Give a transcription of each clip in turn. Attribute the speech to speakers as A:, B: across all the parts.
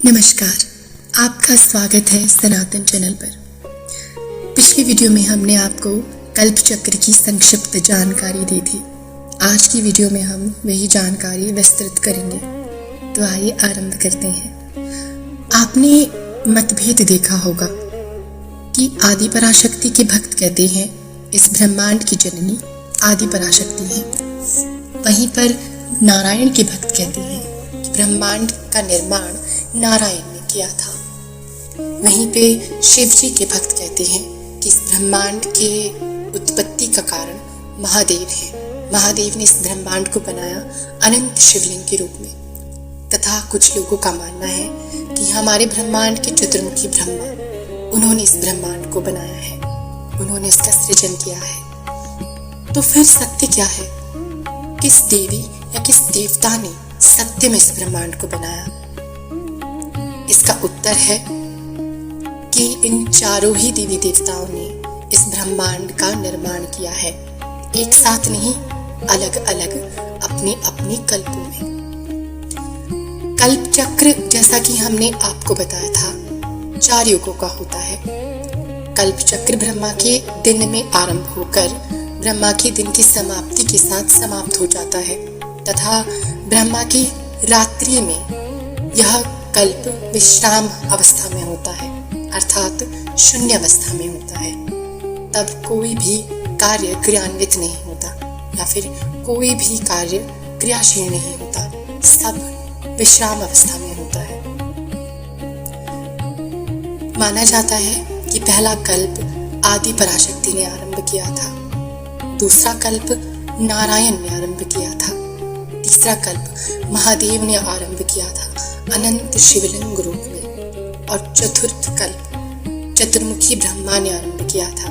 A: नमस्कार, आपका स्वागत है सनातन चैनल पर। पिछली वीडियो में हमने आपको कल्प चक्र की संक्षिप्त जानकारी दी थी। आज की वीडियो में हम वही जानकारी विस्तृत करेंगे। तो आइए आरंभ करते हैं। आपने मतभेद देखा होगा कि आदि पराशक्ति के भक्त कहते हैं इस ब्रह्मांड की जननी आदि पराशक्ति है। वहीं पर नारायण के भक्त कहते हैं कि ब्रह्मांड का निर्माण नारायण ने किया था। वहीं पे शिव जी के भक्त कहते हैं कि इस ब्रह्मांड के उत्पत्ति का कारण महादेव है। महादेव ने इस ब्रह्मांड को बनाया अनंत शिवलिंग के रूप में। तथा कुछ लोगों का मानना है कि हमारे ब्रह्मांड के चतुर्मुखी ब्रह्मा, उन्होंने इस ब्रह्मांड को बनाया है, उन्होंने इसका सृजन किया है। तो फिर सत्य क्या है? किस देवी या किस देवता ने सत्य में इस ब्रह्मांड को बनाया? इसका उत्तर है कि इन चारों ही देवी देवताओं ने इस ब्रह्मांड का निर्माण किया है, एक साथ नहीं, अलग अलग अपने अपने कल्पों में। कल्प चक्र, जैसा कि हमने आपको बताया था, 4 युगों का होता है। कल्प चक्र ब्रह्मा के दिन में आरंभ होकर ब्रह्मा के दिन की समाप्ति के साथ समाप्त हो जाता है तथा ब्रह्मा की रात्रि में यह कल्प विश्राम अवस्था में होता है, अर्थात शून्य अवस्था में होता है। तब कोई भी कार्य क्रियान्वित नहीं होता या फिर कोई भी कार्य क्रियाशील नहीं होता, सब विश्राम अवस्था में होता है। माना जाता है कि पहला कल्प आदि पराशक्ति ने आरंभ किया था, दूसरा कल्प नारायण ने आरंभ किया था, तीसरा कल्प महादेव ने आरंभ किया था अनंत शिवलिंग रूप में, और चतुर्थ कल्प चतुर्मुखी ब्रह्मा ने आरंभ किया था।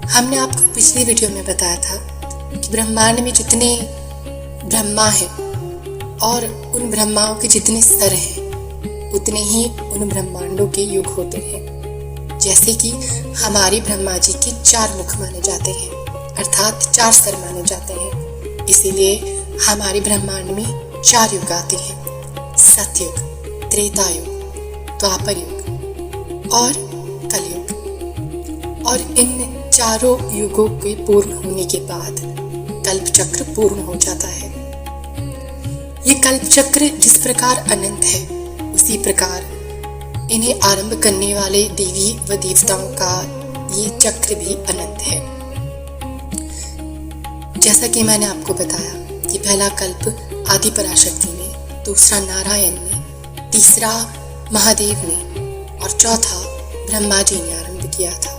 A: हमने आपको पिछली वीडियो में बताया था कि ब्रह्मांड में जितने ब्रह्मा हैं और उन ब्रह्माओं के जितने स्तर हैं, उतने ही उन ब्रह्मांडों के युग होते हैं। जैसे कि हमारे ब्रह्मा जी के 4 मुख माने जाते हैं, अर्थात 4 स्तर माने जाते हैं। इसीलिए हमारे ब्रह्मांड में 4 युग आते हैं: सतयुग, त्रेता युग, द्वापर युग और कलयुग। और इन चारों युगों के पूर्ण होने के बाद कल्प चक्र पूर्ण हो जाता है। ये कल्प चक्र जिस प्रकार अनंत है, उसी प्रकार इन्हें आरंभ करने वाले देवी व देवताओं का ये चक्र भी अनंत है। जैसा कि मैंने आपको बताया कि पहला कल्प आदि पराशक्ति ने, दूसरा नारायण ने, तीसरा महादेव ने और चौथा ब्रह्मा जी ने आरंभ किया था।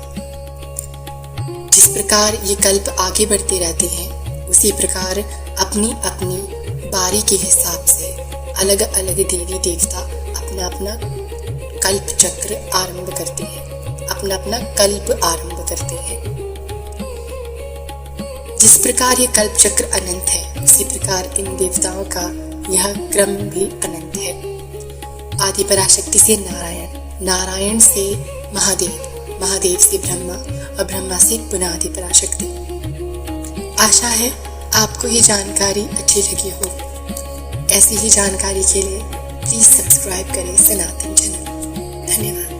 A: जिस प्रकार ये कल्प आगे बढ़ते रहते हैं, उसी प्रकार अपनी अपनी बारी के हिसाब से अलग अलग देवी देवता अपना अपना कल्प चक्र आरंभ करते हैं, अपना अपना कल्प आरंभ करते हैं। जिस प्रकार ये कल्प चक्र अनंत है, उसी प्रकार इन देवताओं का यह क्रम भी अनंत है। आदि पराशक्ति से नारायण, नारायण से महादेव, महादेव से ब्रह्मा और ब्रह्मा से पुनः आदि पराशक्ति। आशा है आपको ये जानकारी अच्छी लगी हो। ऐसी ही जानकारी के लिए प्लीज सब्सक्राइब करें सनातन चैनल। धन्यवाद।